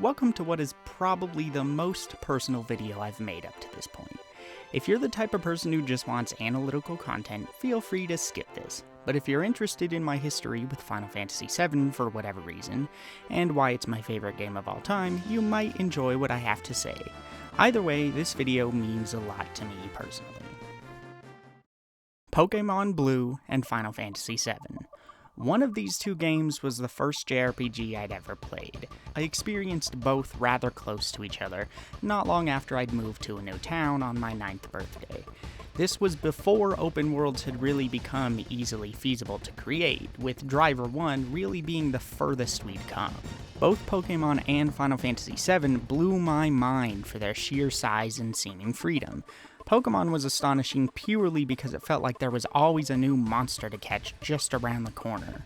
welcome to what is probably the most personal video I've made up to this point. If you're the type of person who just wants analytical content, feel free to skip this. But if you're interested in my history with Final Fantasy VII for whatever reason, and why it's my favorite game of all time, you might enjoy what I have to say. Either way, this video means a lot to me personally. Pokemon Blue and Final Fantasy VII. One of these two games was the first JRPG I'd ever played. I experienced both rather close to each other, not long after I'd moved to a new town on my 9th birthday. This was before open worlds had really become easily feasible to create, with Driver 1 really being the furthest we'd come. Both Pokemon and Final Fantasy VII blew my mind for their sheer size and seeming freedom. Pokemon was astonishing purely because it felt like there was always a new monster to catch just around the corner.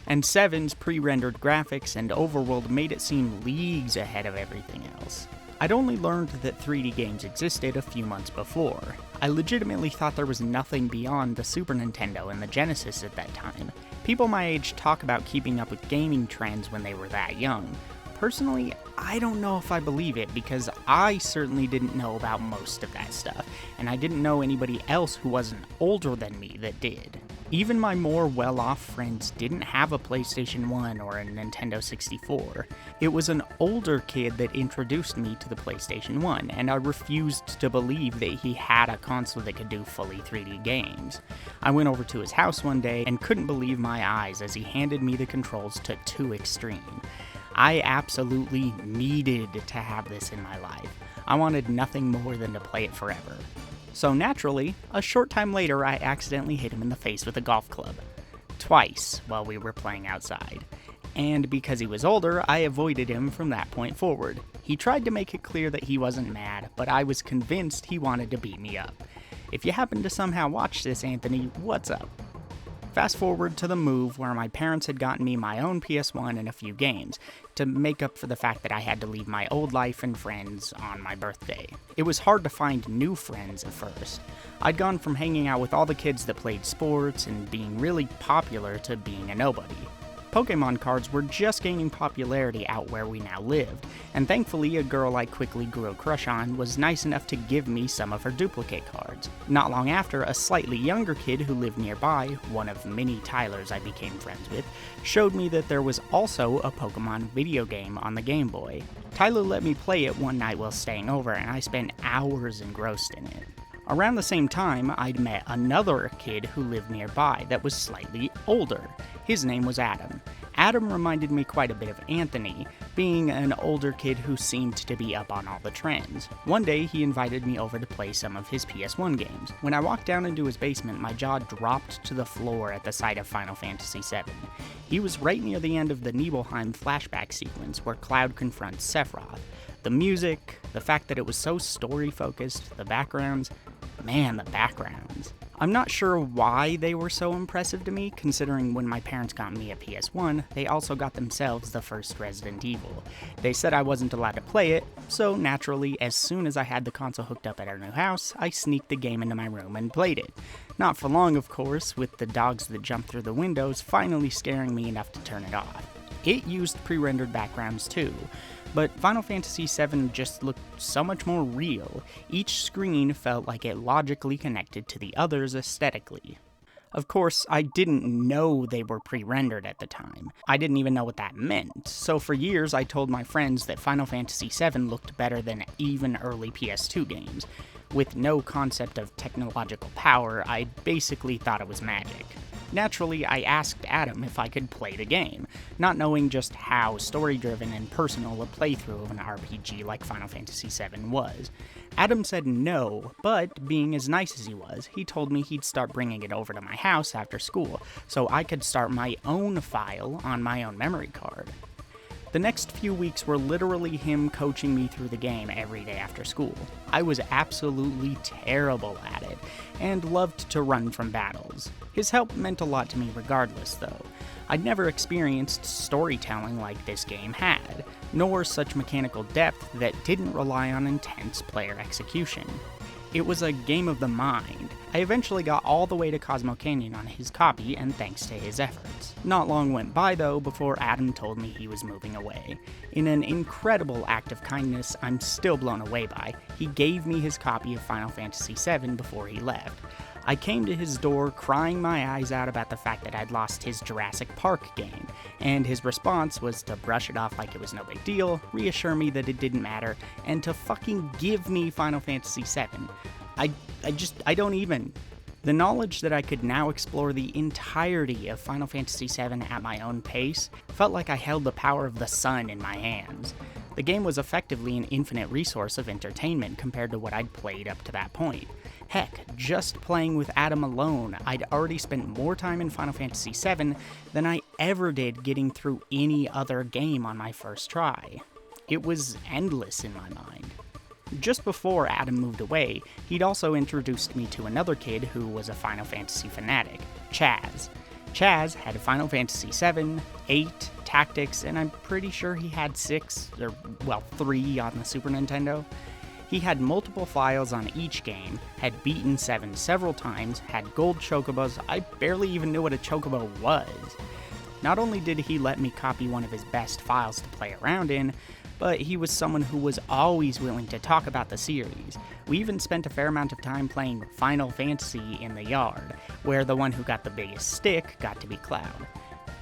And 7's pre-rendered graphics and overworld made it seem leagues ahead of everything else. I'd only learned that 3D games existed a few months before. I legitimately thought there was nothing beyond the Super Nintendo and the Genesis at that time. People my age talk about keeping up with gaming trends when they were that young. Personally, I don't know if I believe it because I certainly didn't know about most of that stuff, and I didn't know anybody else who wasn't older than me that did. Even my more well-off friends didn't have a PlayStation 1 or a Nintendo 64. It was an older kid that introduced me to the PlayStation 1, and I refused to believe that he had a console that could do fully 3D games. I went over to his house one day and couldn't believe my eyes as he handed me the controls to 2 Extreme. I absolutely needed to have this in my life. I wanted nothing more than to play it forever. So naturally, a short time later I accidentally hit him in the face with a golf club. Twice while we were playing outside. And because he was older, I avoided him from that point forward. He tried to make it clear that he wasn't mad, but I was convinced he wanted to beat me up. If you happen to somehow watch this, Anthony, what's up? Fast forward to the move where my parents had gotten me my own PS1 and a few games, to make up for the fact that I had to leave my old life and friends on my birthday. It was hard to find new friends at first. I'd gone from hanging out with all the kids that played sports and being really popular to being a nobody. Pokemon cards were just gaining popularity out where we now lived, and thankfully a girl I quickly grew a crush on was nice enough to give me some of her duplicate cards. Not long after, a slightly younger kid who lived nearby, one of many Tylers I became friends with, showed me that there was also a Pokemon video game on the Game Boy. Tyler let me play it one night while staying over, and I spent hours engrossed in it. Around the same time, I'd met another kid who lived nearby that was slightly older. His name was Adam. Adam reminded me quite a bit of Anthony, being an older kid who seemed to be up on all the trends. One day, he invited me over to play some of his PS1 games. When I walked down into his basement, my jaw dropped to the floor at the sight of Final Fantasy VII. He was right near the end of the Nibelheim flashback sequence where Cloud confronts Sephiroth. The music, the fact that it was so story-focused, the backgrounds. Man, the backgrounds. I'm not sure why they were so impressive to me, considering when my parents got me a PS1, they also got themselves the first Resident Evil. They said I wasn't allowed to play it, so naturally, as soon as I had the console hooked up at our new house, I sneaked the game into my room and played it. Not for long, of course, with the dogs that jumped through the windows finally scaring me enough to turn it off. It used pre-rendered backgrounds too, but Final Fantasy VII just looked so much more real. Each screen felt like it logically connected to the others aesthetically. Of course, I didn't know they were pre-rendered at the time. I didn't even know what that meant, so for years I told my friends that Final Fantasy VII looked better than even early PS2 games. With no concept of technological power, I basically thought it was magic. Naturally, I asked Adam if I could play the game, not knowing just how story-driven and personal a playthrough of an RPG like Final Fantasy VII was. Adam said no, but being as nice as he was, he told me he'd start bringing it over to my house after school, so I could start my own file on my own memory card. The next few weeks were literally him coaching me through the game every day after school. I was absolutely terrible at it, and loved to run from battles. His help meant a lot to me regardless, though. I'd never experienced storytelling like this game had, nor such mechanical depth that didn't rely on intense player execution. It was a game of the mind, I eventually got all the way to Cosmo Canyon on his copy, and thanks to his efforts. Not long went by though before Adam told me he was moving away. In an incredible act of kindness I'm still blown away by, he gave me his copy of Final Fantasy VII before he left. I came to his door crying my eyes out about the fact that I'd lost his Jurassic Park game, and his response was to brush it off like it was no big deal, reassure me that it didn't matter, and to fucking give me Final Fantasy VII. I don't even. The knowledge that I could now explore the entirety of Final Fantasy VII at my own pace felt like I held the power of the sun in my hands. The game was effectively an infinite resource of entertainment compared to what I'd played up to that point. Heck, just playing with Adam alone, I'd already spent more time in Final Fantasy VII than I ever did getting through any other game on my first try. It was endless in my mind. Just before Adam moved away, he'd also introduced me to another kid who was a Final Fantasy fanatic, Chaz. Chaz had Final Fantasy VII, 8, Tactics, and I'm pretty sure he had 3 on the Super Nintendo. He had multiple files on each game, had beaten 7 several times, had gold chocobos. I barely even knew what a chocobo was. Not only did he let me copy one of his best files to play around in, but he was someone who was always willing to talk about the series. We even spent a fair amount of time playing Final Fantasy in the yard, where the one who got the biggest stick got to be Cloud.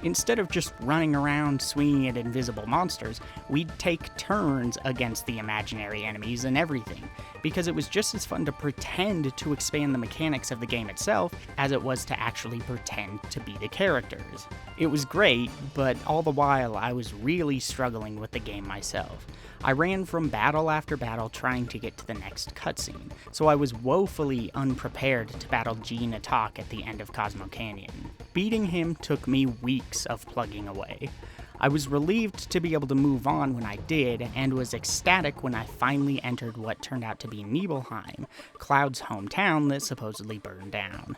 Instead of just running around swinging at invisible monsters, we'd take turns against the imaginary enemies and everything, because it was just as fun to pretend to expand the mechanics of the game itself as it was to actually pretend to be the characters. It was great, but all the while I was really struggling with the game myself. I ran from battle after battle trying to get to the next cutscene, so I was woefully unprepared to battle Gene Attack at the end of Cosmo Canyon. Beating him took me weeks of plugging away. I was relieved to be able to move on when I did, and was ecstatic when I finally entered what turned out to be Nibelheim, Cloud's hometown that supposedly burned down.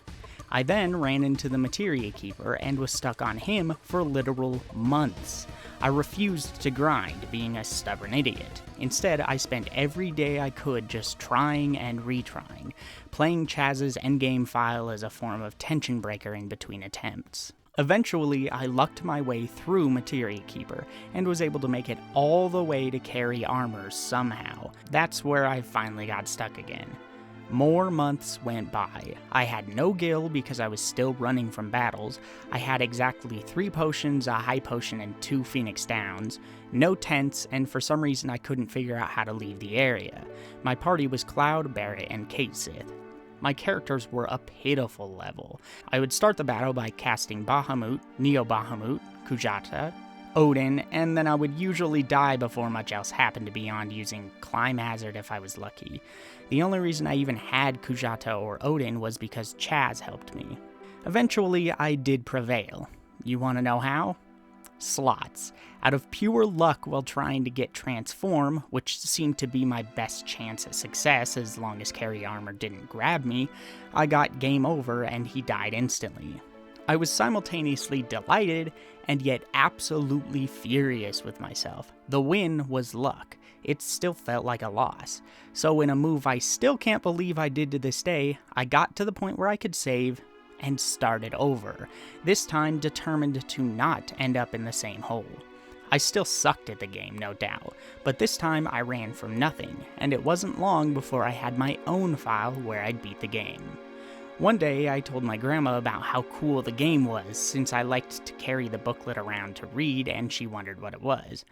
I then ran into the Materia Keeper and was stuck on him for literal months. I refused to grind, being a stubborn idiot. Instead, I spent every day I could just trying and retrying, playing Chaz's endgame file as a form of tension breaker in between attempts. Eventually, I lucked my way through Materia Keeper, and was able to make it all the way to carry armor somehow. That's where I finally got stuck again. More months went by. I had no gil because I was still running from battles. I had exactly 3 potions, a high potion, and 2 Phoenix Downs. No tents, and for some reason I couldn't figure out how to leave the area. My party was Cloud, Barret, and Kate Sith. My characters were a pitiful level. I would start the battle by casting Bahamut, Neo Bahamut, Kujata, Odin, and then I would usually die before much else happened beyond using Climb Hazard if I was lucky. The only reason I even had Kujata or Odin was because Chaz helped me. Eventually, I did prevail. You want to know how? Slots. Out of pure luck while trying to get Transform, which seemed to be my best chance at success as long as carry armor didn't grab me, I got game over and he died instantly. I was simultaneously delighted and yet absolutely furious with myself. The win was luck. It still felt like a loss. So in a move I still can't believe I did to this day, I got to the point where I could save and started over, this time determined to not end up in the same hole. I still sucked at the game, no doubt, but this time I ran from nothing, and it wasn't long before I had my own file where I'd beat the game. One day, I told my grandma about how cool the game was, since I liked to carry the booklet around to read, and she wondered what it was.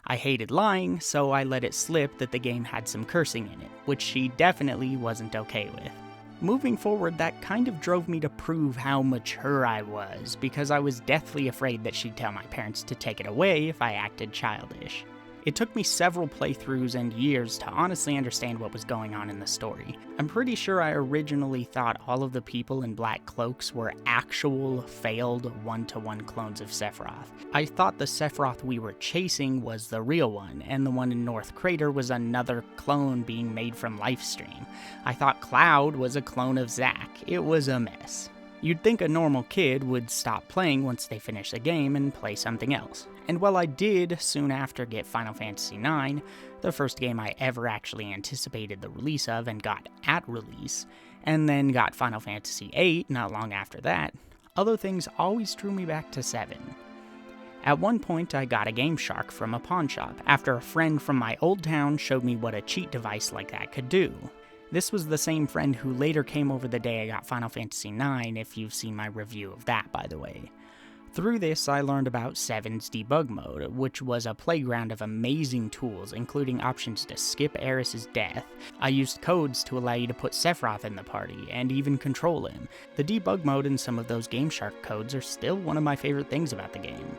I hated lying, so I let it slip that the game had some cursing in it, which she definitely wasn't okay with. Moving forward, that kind of drove me to prove how mature I was, because I was deathly afraid that she'd tell my parents to take it away if I acted childish. It took me several playthroughs and years to honestly understand what was going on in the story. I'm pretty sure I originally thought all of the people in black cloaks were actual failed one-to-one clones of Sephiroth. I thought the Sephiroth we were chasing was the real one, and the one in North Crater was another clone being made from Lifestream. I thought Cloud was a clone of Zack. It was a mess. You'd think a normal kid would stop playing once they finish the game and play something else. And while I did soon after get Final Fantasy IX, the first game I ever actually anticipated the release of and got at release, and then got Final Fantasy VIII not long after that, other things always drew me back to 7. At one point, I got a Game Shark from a pawn shop after a friend from my old town showed me what a cheat device like that could do. This was the same friend who later came over the day I got Final Fantasy IX, if you've seen my review of that, by the way. Through this, I learned about 7's debug mode, which was a playground of amazing tools, including options to skip Aeris' death. I used codes to allow you to put Sephiroth in the party, and even control him. The debug mode and some of those Game Shark codes are still one of my favorite things about the game.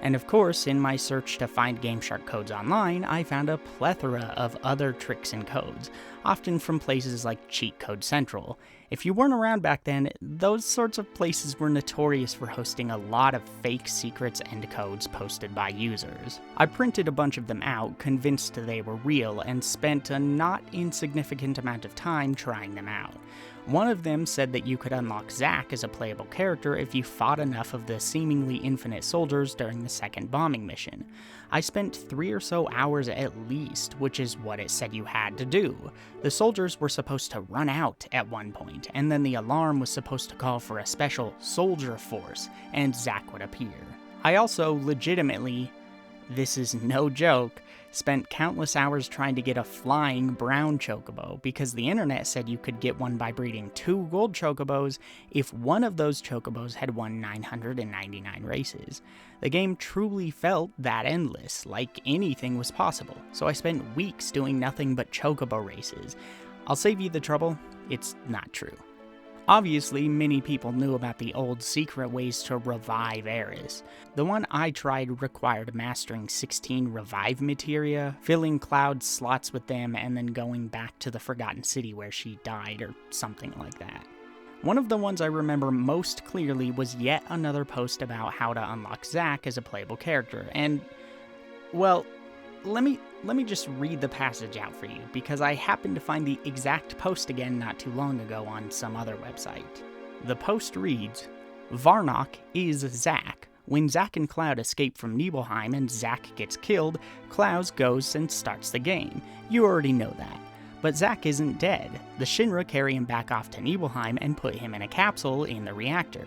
And of course, in my search to find Game Shark codes online, I found a plethora of other tricks and codes, often from places like Cheat Code Central. If you weren't around back then, those sorts of places were notorious for hosting a lot of fake secrets and codes posted by users. I printed a bunch of them out, convinced they were real, and spent a not insignificant amount of time trying them out. One of them said that you could unlock Zack as a playable character if you fought enough of the seemingly infinite soldiers during the second bombing mission. I spent 3 or so hours at least, which is what it said you had to do. The soldiers were supposed to run out at one point, and then the alarm was supposed to call for a special soldier force, and Zack would appear. I also legitimately, this is no joke, spent countless hours trying to get a flying brown chocobo, because the internet said you could get one by breeding 2 gold chocobos if one of those chocobos had won 999 races. The game truly felt that endless, like anything was possible, so I spent weeks doing nothing but chocobo races. I'll save you the trouble, it's not true. Obviously, many people knew about the old secret ways to revive Aeris. The one I tried required mastering 16 revive materia, filling Cloud's slots with them, and then going back to the Forgotten City where she died, or something like that. One of the ones I remember most clearly was yet another post about how to unlock Zack as a playable character, and, well, let me just read the passage out for you, because I happened to find the exact post again not too long ago on some other website. The post reads, "Varnock is Zack. When Zack and Cloud escape from Nibelheim and Zack gets killed, Cloud goes and starts the game. You already know that. But Zack isn't dead. The Shinra carry him back off to Nibelheim and put him in a capsule in the reactor.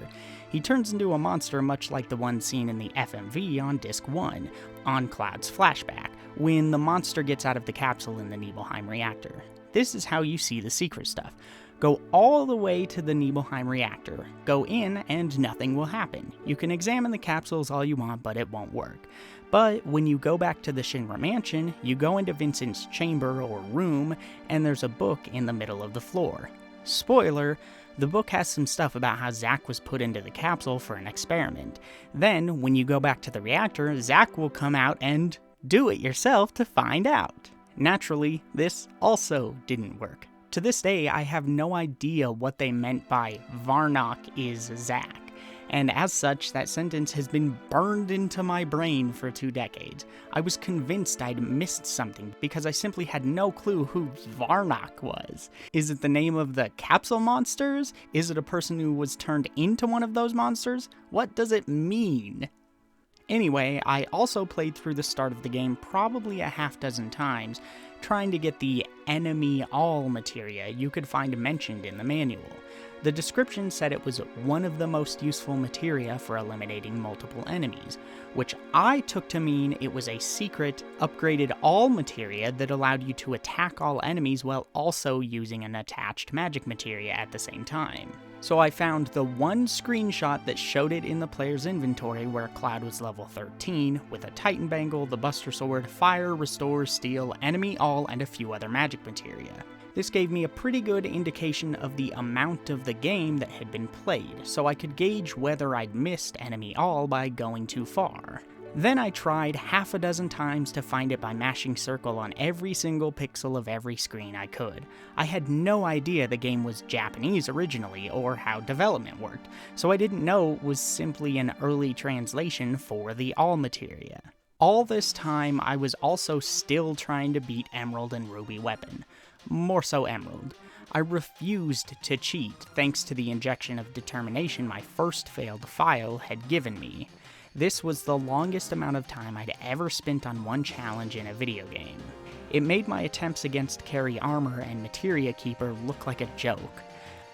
He turns into a monster much like the one seen in the FMV on Disc 1, on Cloud's flashback, when the monster gets out of the capsule in the Nibelheim reactor. This is how you see the secret stuff. Go all the way to the Nibelheim reactor. Go in and nothing will happen. You can examine the capsules all you want, but it won't work. But when you go back to the Shinra mansion, you go into Vincent's chamber or room, and there's a book in the middle of the floor. Spoiler, the book has some stuff about how Zack was put into the capsule for an experiment. Then, when you go back to the reactor, Zack will come out and do it yourself to find out. Naturally, this also didn't work. To this day, I have no idea what they meant by Varnock is Zack, and as such, that sentence has been burned into my brain for 2 decades. I was convinced I'd missed something because I simply had no clue who Varnock was. Is it the name of the capsule monsters? Is it a person who was turned into one of those monsters? What does it mean? Anyway, I also played through the start of the game probably a half dozen times, trying to get the enemy all materia you could find mentioned in the manual. The description said it was one of the most useful materia for eliminating multiple enemies, which I took to mean it was a secret, upgraded all materia that allowed you to attack all enemies while also using an attached magic materia at the same time. So I found the one screenshot that showed it in the player's inventory where Cloud was level 13, with a Titan Bangle, the Buster Sword, Fire, Restore, Steel, Enemy All, and a few other magic materia. This gave me a pretty good indication of the amount of the game that had been played, so I could gauge whether I'd missed Enemy All by going too far. Then I tried half a dozen times to find it by mashing circle on every single pixel of every screen I could. I had no idea the game was Japanese originally, or how development worked, so I didn't know it was simply an early translation for the all materia. All this time, I was also still trying to beat Emerald and Ruby Weapon. More so Emerald. I refused to cheat thanks to the injection of determination my first failed file had given me. This was the longest amount of time I'd ever spent on one challenge in a video game. It made my attempts against Carry Armor and Materia Keeper look like a joke.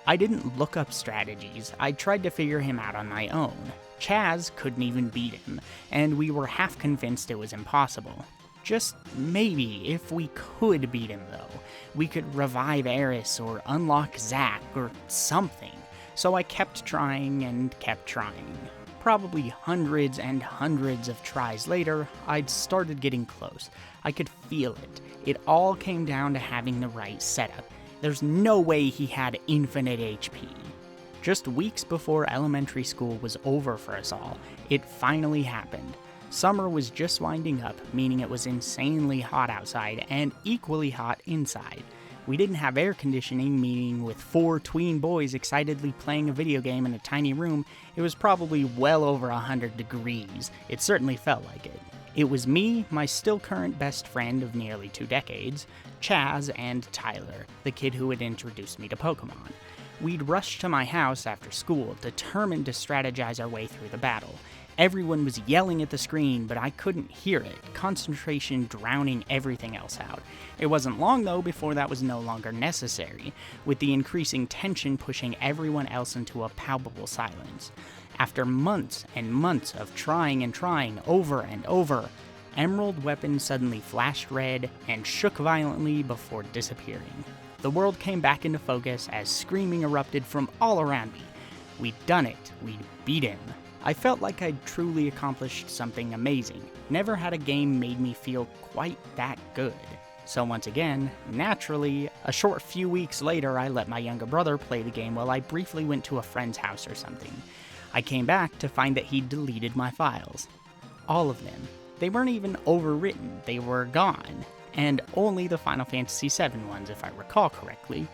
I didn't look up strategies, I tried to figure him out on my own. Chaz couldn't even beat him, and we were half convinced it was impossible. Just maybe, if we could beat him though, we could revive Eris or unlock Zack or something. So I kept trying and kept trying. Probably hundreds and hundreds of tries later, I'd started getting close. I could feel it. It all came down to having the right setup. There's no way he had infinite HP. Just weeks before elementary school was over for us all, it finally happened. Summer was just winding up, meaning it was insanely hot outside and equally hot inside. We didn't have air conditioning, meaning with 4 tween boys excitedly playing a video game in a tiny room, it was probably well over 100 degrees. It certainly felt like it. It was me, my still current best friend of nearly 2 decades, Chaz, and Tyler, the kid who had introduced me to Pokemon. We'd rushed to my house after school, determined to strategize our way through the battle. Everyone was yelling at the screen, but I couldn't hear it, concentration drowning everything else out. It wasn't long, though, before that was no longer necessary, with the increasing tension pushing everyone else into a palpable silence. After months and months of trying and trying over and over, Emerald Weapon suddenly flashed red and shook violently before disappearing. The world came back into focus as screaming erupted from all around me. We'd done it. We'd beat him. I felt like I'd truly accomplished something amazing. Never had a game made me feel quite that good. So once again, naturally, a short few weeks later I let my younger brother play the game while I briefly went to a friend's house or something. I came back to find that he'd deleted my files. All of them. They weren't even overwritten, they were gone. And only the Final Fantasy VII ones, if I recall correctly.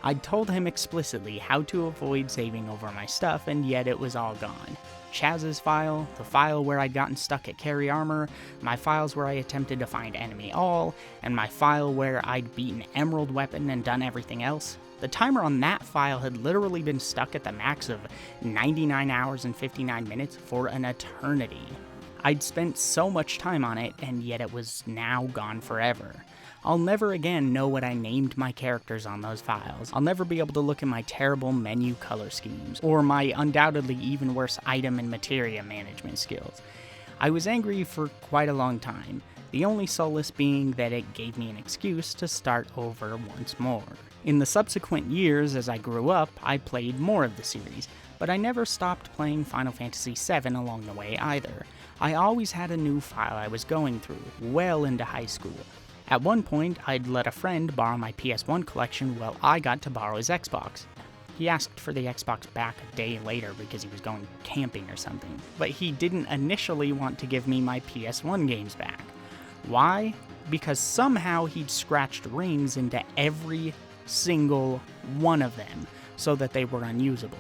I'd told him explicitly how to avoid saving over my stuff, and yet it was all gone. Chaz's file, the file where I'd gotten stuck at Carry Armor, my files where I attempted to find Enemy All, and my file where I'd beaten Emerald Weapon and done everything else. The timer on that file had literally been stuck at the max of 99 hours and 59 minutes for an eternity. I'd spent so much time on it, and yet it was now gone forever. I'll never again know what I named my characters on those files. I'll never be able to look at my terrible menu color schemes, or my undoubtedly even worse item and materia management skills. I was angry for quite a long time, the only solace being that it gave me an excuse to start over once more. In the subsequent years, as I grew up, I played more of the series, but I never stopped playing Final Fantasy VII along the way either. I always had a new file I was going through, well into high school. At one point, I'd let a friend borrow my PS1 collection while I got to borrow his Xbox. He asked for the Xbox back a day later because he was going camping or something, but he didn't initially want to give me my PS1 games back. Why? Because somehow he'd scratched rings into every single one of them so that they were unusable.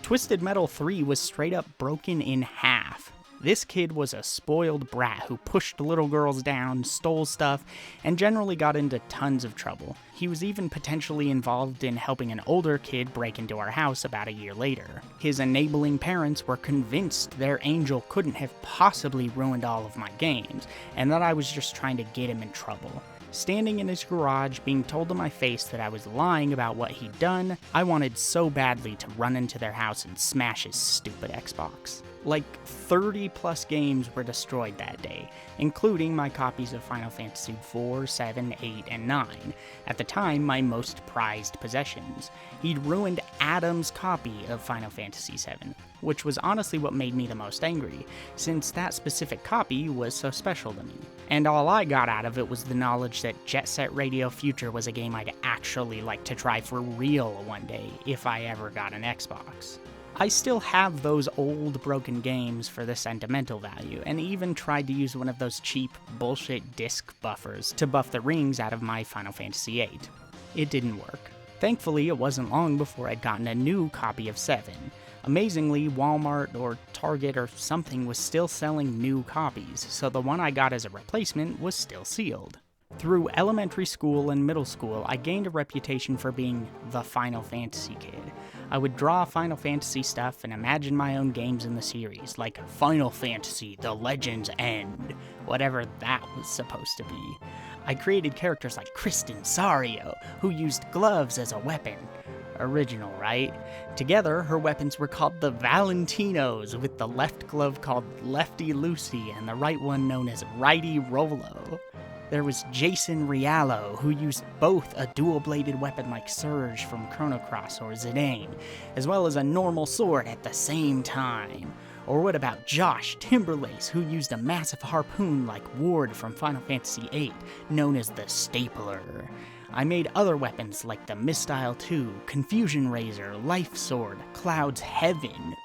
Twisted Metal 3 was straight up broken in half. This kid was a spoiled brat who pushed little girls down, stole stuff, and generally got into tons of trouble. He was even potentially involved in helping an older kid break into our house about a year later. His enabling parents were convinced their angel couldn't have possibly ruined all of my games, and that I was just trying to get him in trouble. Standing in his garage, being told to my face that I was lying about what he'd done, I wanted so badly to run into their house and smash his stupid Xbox. Like 30 plus games were destroyed that day, including my copies of Final Fantasy IV, 7, 8, and 9, at the time my most prized possessions. He'd ruined Adam's copy of Final Fantasy VII, which was honestly what made me the most angry, since that specific copy was so special to me. And all I got out of it was the knowledge that Jet Set Radio Future was a game I'd actually like to try for real one day, if I ever got an Xbox. I still have those old broken games for the sentimental value, and even tried to use one of those cheap bullshit disc buffers to buff the rings out of my Final Fantasy VIII. It didn't work. Thankfully, it wasn't long before I'd gotten a new copy of 7. Amazingly, Walmart or Target or something was still selling new copies, so the one I got as a replacement was still sealed. Through elementary school and middle school, I gained a reputation for being the Final Fantasy kid. I would draw Final Fantasy stuff and imagine my own games in the series, like Final Fantasy: The Legend's End, whatever that was supposed to be. I created characters like Kristen Sario, who used gloves as a weapon. Original, right? Together, her weapons were called the Valentinos, with the left glove called Lefty Lucy and the right one known as Righty Rolo. There was Jason Riallo, who used both a dual-bladed weapon like Surge from Chrono Cross or Zidane, as well as a normal sword at the same time. Or what about Josh Timberlace, who used a massive harpoon like Ward from Final Fantasy VIII, known as the Stapler. I made other weapons like the Mistile 2, Confusion Razor, Life Sword, Cloud's Heaven,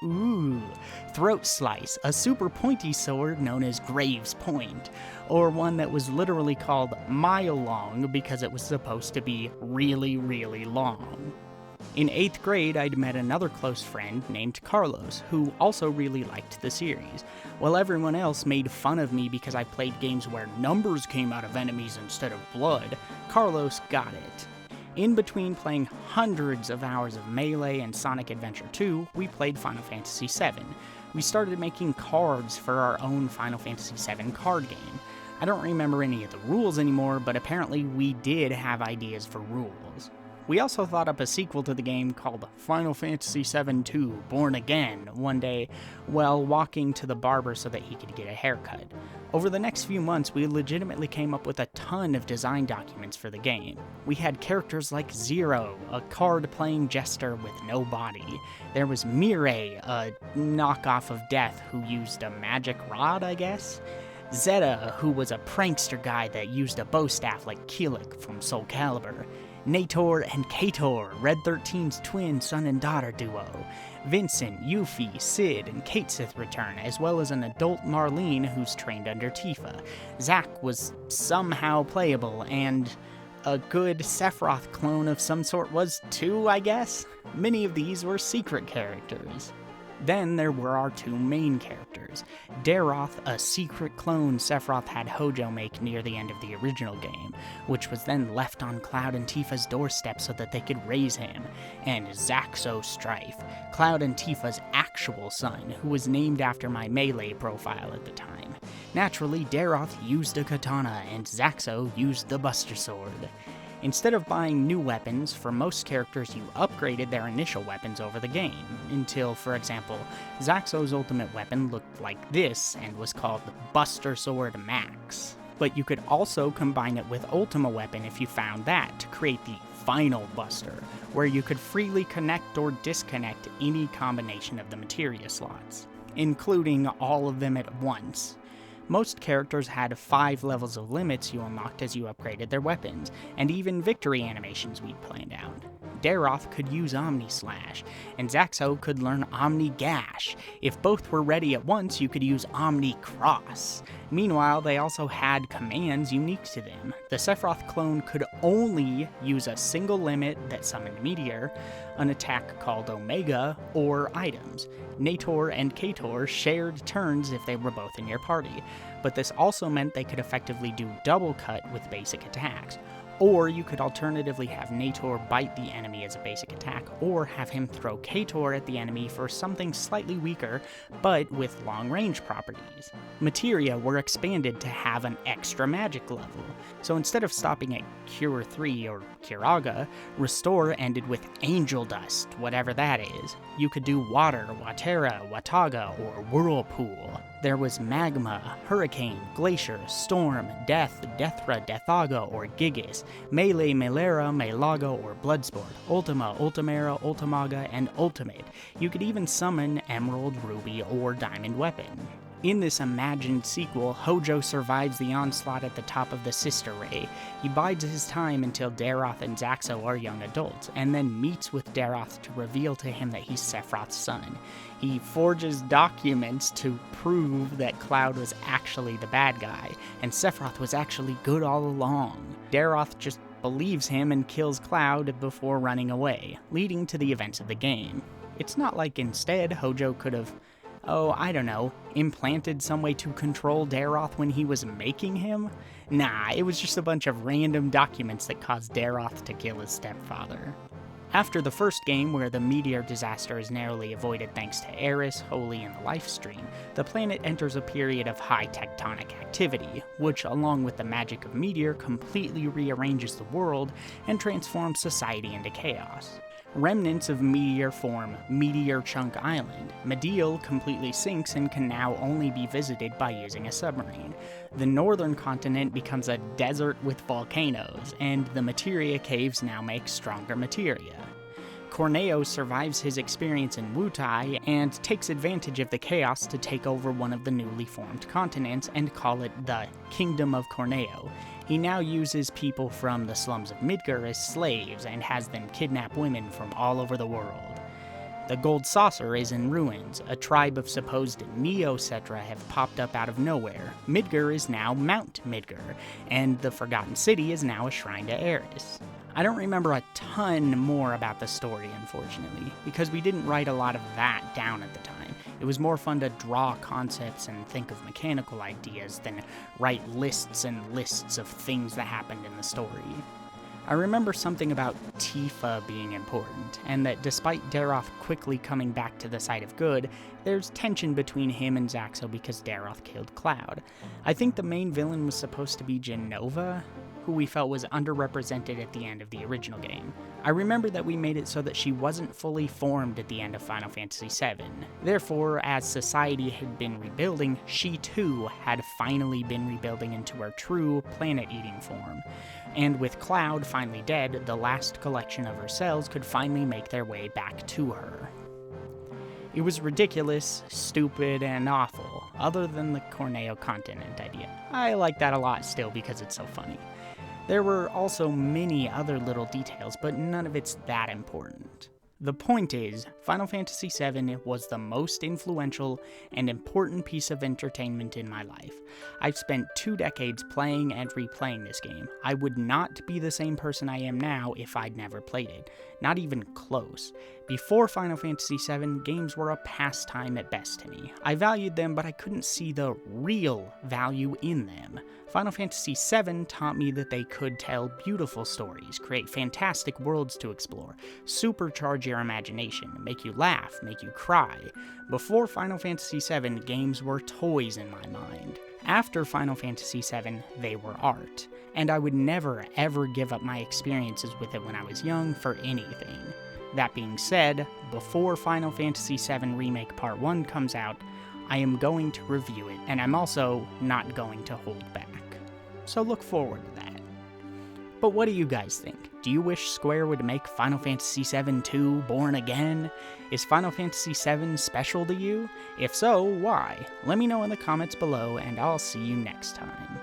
Throat Slice, a super pointy sword known as Graves Point, or one that was literally called Mile Long because it was supposed to be really, really long. In 8th grade, I'd met another close friend named Carlos, who also really liked the series. While everyone else made fun of me because I played games where numbers came out of enemies instead of blood, Carlos got it. In between playing hundreds of hours of Melee and Sonic Adventure 2, we played Final Fantasy VII. We started making cards for our own Final Fantasy VII card game. I don't remember any of the rules anymore, but apparently we did have ideas for rules. We also thought up a sequel to the game called Final Fantasy VII 2 Born Again one day while walking to the barber so that he could get a haircut. Over the next few months, we legitimately came up with a ton of design documents for the game. We had characters like Zero, a card-playing jester with no body. There was Mireille, a knockoff of Death who used a magic rod, I guess? Zeta, who was a prankster guy that used a bow staff like Keelik from Soul Calibur. Nator and Kator, Red 13's twin son and daughter duo. Vincent, Yuffie, Sid, and Kate Sith return, as well as an adult Marlene who's trained under Tifa. Zack was somehow playable, and a good Sephiroth clone of some sort was too, I guess? Many of these were secret characters. Then there were our two main characters. Daroth, a secret clone Sephiroth had Hojo make near the end of the original game, which was then left on Cloud and Tifa's doorstep so that they could raise him, and Zaxo Strife, Cloud and Tifa's actual son, who was named after my Melee profile at the time. Naturally, Daroth used a katana, and Zaxo used the Buster Sword. Instead of buying new weapons, for most characters you upgraded their initial weapons over the game, until, for example, Zaxo's ultimate weapon looked like this and was called Buster Sword Max. But you could also combine it with Ultima Weapon if you found that to create the Final Buster, where you could freely connect or disconnect any combination of the materia slots, including all of them at once. Most characters had 5 levels of limits you unlocked as you upgraded their weapons, and even victory animations we'd planned out. Daroth could use Omni Slash, and Zaxo could learn Omni Gash. If both were ready at once, you could use Omni Cross. Meanwhile, they also had commands unique to them. The Sephiroth clone could only use a single limit that summoned Meteor, an attack called Omega, or items. Nator and Kator shared turns if they were both in your party, but this also meant they could effectively do double cut with basic attacks. Or you could alternatively have Nator bite the enemy as a basic attack, or have him throw Kator at the enemy for something slightly weaker, but with long-range properties. Materia were expanded to have an extra magic level, so instead of stopping at Cure 3 or Curaga, Restore ended with Angel Dust, whatever that is. You could do Water, Watera, Wataga, or Whirlpool. There was Magma, Hurricane, Glacier, Storm, Death, Deathra, Deathaga, or Gigas, Melee, Melera, Melago, or Bloodsport, Ultima, Ultimera, Ultimaga, and Ultimate. You could even summon Emerald, Ruby, or Diamond Weapon. In this imagined sequel, Hojo survives the onslaught at the top of the Sister Ray. He bides his time until Daroth and Zaxo are young adults, and then meets with Daroth to reveal to him that he's Sephiroth's son. He forges documents to prove that Cloud was actually the bad guy, and Sephiroth was actually good all along. Daroth just believes him and kills Cloud before running away, leading to the events of the game. It's not like instead Hojo could have Oh, I don't know, implanted some way to control Daroth when he was making him? Nah, it was just a bunch of random documents that caused Daroth to kill his stepfather. After the first game, where the meteor disaster is narrowly avoided thanks to Eris, Holy, and the Life Stream, the planet enters a period of high tectonic activity, which, along with the magic of meteor, completely rearranges the world and transforms society into chaos. Remnants of Meteor form Meteor Chunk Island. Medial completely sinks and can now only be visited by using a submarine. The northern continent becomes a desert with volcanoes, and the materia caves now make stronger materia. Corneo survives his experience in Wutai and takes advantage of the chaos to take over one of the newly formed continents and call it the Kingdom of Corneo. He now uses people from the slums of Midgar as slaves and has them kidnap women from all over the world. The Gold Saucer is in ruins. A tribe of supposed Neo-Cetra have popped up out of nowhere. Midgar is now Mount Midgar, and the Forgotten City is now a shrine to Eris. I don't remember a ton more about the story, unfortunately, because we didn't write a lot of that down at the time. It was more fun to draw concepts and think of mechanical ideas than write lists and lists of things that happened in the story. I remember something about Tifa being important, and that despite Daroth quickly coming back to the side of good, there's tension between him and Zaxo because Daroth killed Cloud. I think the main villain was supposed to be Genova, who we felt was underrepresented at the end of the original game. I remember that we made it so that she wasn't fully formed at the end of Final Fantasy VII. Therefore, as society had been rebuilding, she too had finally been rebuilding into her true planet-eating form. And with Cloud finally dead, the last collection of her cells could finally make their way back to her. It was ridiculous, stupid, and awful, other than the Corneo continent idea. I like that a lot still because it's so funny. There were also many other little details, but none of it's that important. The point is, Final Fantasy VII was the most influential and important piece of entertainment in my life. I've spent 2 decades playing and replaying this game. I would not be the same person I am now if I'd never played it. Not even close. Before Final Fantasy VII, games were a pastime at best to me. I valued them, but I couldn't see the real value in them. Final Fantasy VII taught me that they could tell beautiful stories, create fantastic worlds to explore, supercharge your imagination, make you laugh, make you cry. Before Final Fantasy VII, games were toys in my mind. After Final Fantasy VII, they were art, and I would never ever give up my experiences with it when I was young for anything. That being said, before Final Fantasy VII Remake Part 1 comes out, I am going to review it, and I'm also not going to hold back. So look forward to that. But what do you guys think? Do you wish Square would make Final Fantasy VII 2 Born Again? Is Final Fantasy VII special to you? If so, why? Let me know in the comments below, and I'll see you next time.